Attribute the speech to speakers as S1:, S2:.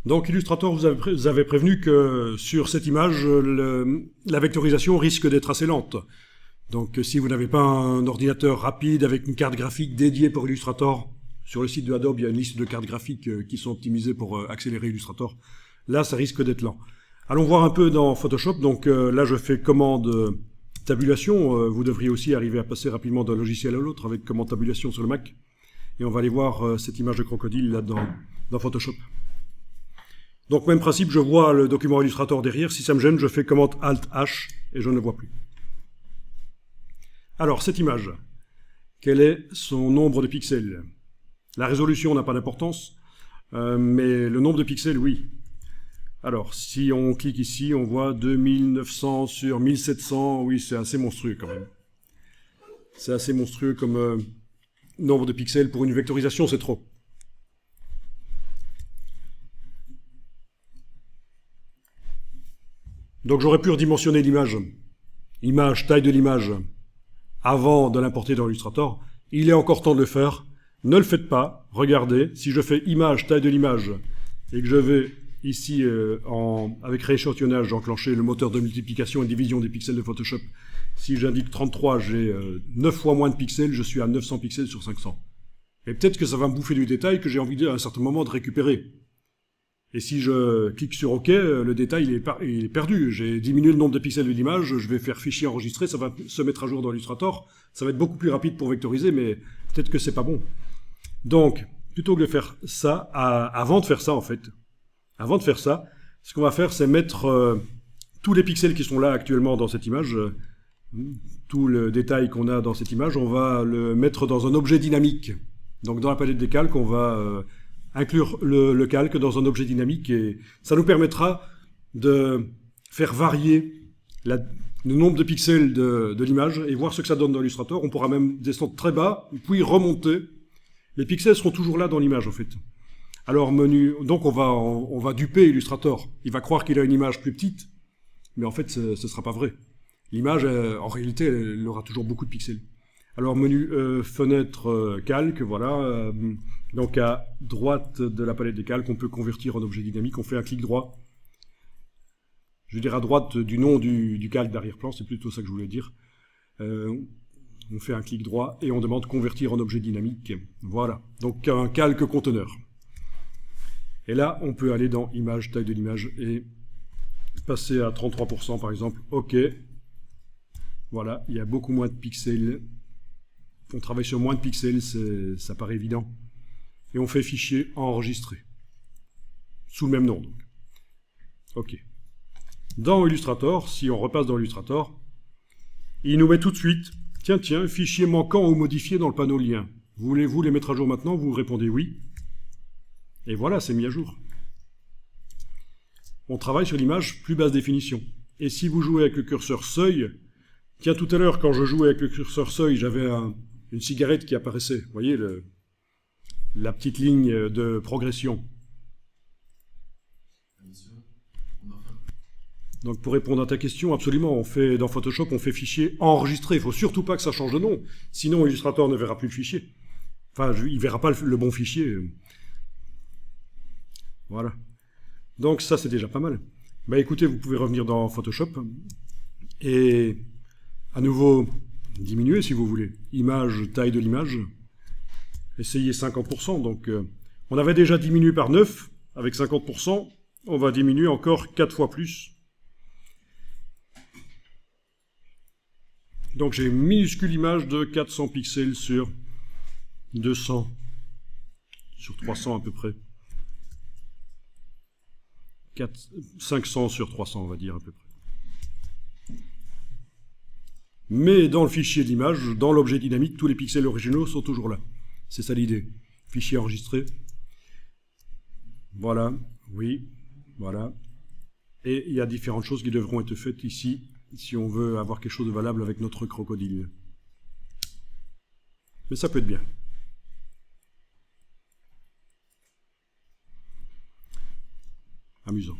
S1: Donc Illustrator vous avez prévenu que sur cette image, la vectorisation risque d'être assez lente. Donc si vous n'avez pas un ordinateur rapide avec une carte graphique dédiée pour Illustrator, sur le site de Adobe, il y a une liste de cartes graphiques qui sont optimisées pour accélérer Illustrator. Là, ça risque d'être lent. Allons voir un peu dans Photoshop. Donc là, je fais commande tabulation. Vous devriez aussi arriver à passer rapidement d'un logiciel à l'autre avec commande tabulation sur le Mac. Et on va aller voir cette image de crocodile là dans Photoshop. Donc même principe, je vois le document Illustrator derrière. Si ça me gêne, je fais commande Alt-H et je ne le vois plus. Alors, cette image, quel est son nombre de pixels? La résolution n'a pas d'importance, mais le nombre de pixels, oui. Alors, si on clique ici, on voit 2900 sur 1700. Oui, c'est assez monstrueux quand même. C'est assez monstrueux comme nombre de pixels. Pour une vectorisation, c'est trop. Donc j'aurais pu redimensionner l'image. Taille de l'image, avant de l'importer dans Illustrator. Il est encore temps de le faire. Ne le faites pas. Regardez, si je fais image, taille de l'image, et que je vais ici, avec rééchantillonnage, j'enclencher le moteur de multiplication et division des pixels de Photoshop. Si j'indique 33, j'ai 9 fois moins de pixels, je suis à 900 pixels sur 500. Et peut-être que ça va me bouffer du détail que j'ai envie à un certain moment de récupérer. Et si je clique sur OK, le détail il est perdu. J'ai diminué le nombre de pixels de l'image, je vais faire fichier enregistré, ça va se mettre à jour dans Illustrator. Ça va être beaucoup plus rapide pour vectoriser, mais peut-être que c'est pas bon. Donc, plutôt que de faire ça, avant de faire ça en fait, avant de faire ça, ce qu'on va faire, c'est mettre tous les pixels qui sont là actuellement dans cette image, tout le détail qu'on a dans cette image, on va le mettre dans un objet dynamique. Donc dans la palette des calques, on va inclure le calque dans un objet dynamique et ça nous permettra de faire varier le nombre de pixels de l'image et voir ce que ça donne dans Illustrator. On pourra même descendre très bas, puis remonter. Les pixels seront toujours là dans l'image en fait. Alors menu, donc on va duper Illustrator. Il va croire qu'il a une image plus petite, mais en fait ce sera pas vrai. L'image, en réalité, elle aura toujours beaucoup de pixels. Alors menu fenêtre calque, voilà. Donc à droite de la palette des calques, on peut convertir en objet dynamique. On fait un clic droit. Je veux dire à droite du nom du calque d'arrière-plan, c'est plutôt ça que je voulais dire. On fait un clic droit et on demande convertir en objet dynamique. Voilà. Donc un calque conteneur. Et là, on peut aller dans image, taille de l'image et passer à 33% par exemple. OK. Voilà, il y a beaucoup moins de pixels. On travaille sur moins de pixels, ça paraît évident. Et on fait fichier enregistré. Sous le même nom, donc. OK. Dans Illustrator, si on repasse dans Illustrator, il nous met tout de suite, tiens, fichier manquant ou modifié dans le panneau lien. Voulez-vous les mettre à jour maintenant? Vous répondez oui. Et voilà, c'est mis à jour. On travaille sur l'image plus basse définition. Et si vous jouez avec le curseur seuil, tiens, tout à l'heure, quand je jouais avec le curseur seuil, j'avais une cigarette qui apparaissait. Vous voyez, la petite ligne de progression. Donc pour répondre à ta question, absolument, dans Photoshop, on fait fichier enregistré. Il ne faut surtout pas que ça change de nom. Sinon, Illustrator ne verra plus le fichier. Enfin, il ne verra pas le bon fichier. Voilà. Donc ça, c'est déjà pas mal. Bah écoutez, vous pouvez revenir dans Photoshop et à nouveau diminuer si vous voulez. Image, taille de l'image. Essayez 50%. Donc on avait déjà diminué par 9 avec 50%. On va diminuer encore 4 fois plus. Donc j'ai une minuscule image de 400 pixels sur 200, sur 300 à peu près. 500 sur 300, on va dire à peu près. Mais dans le fichier d'image, dans l'objet dynamique, tous les pixels originaux sont toujours là. C'est ça l'idée. Fichier enregistré. Voilà, oui, voilà. Et il y a différentes choses qui devront être faites ici, si on veut avoir quelque chose de valable avec notre crocodile. Mais ça peut être bien. Amusant.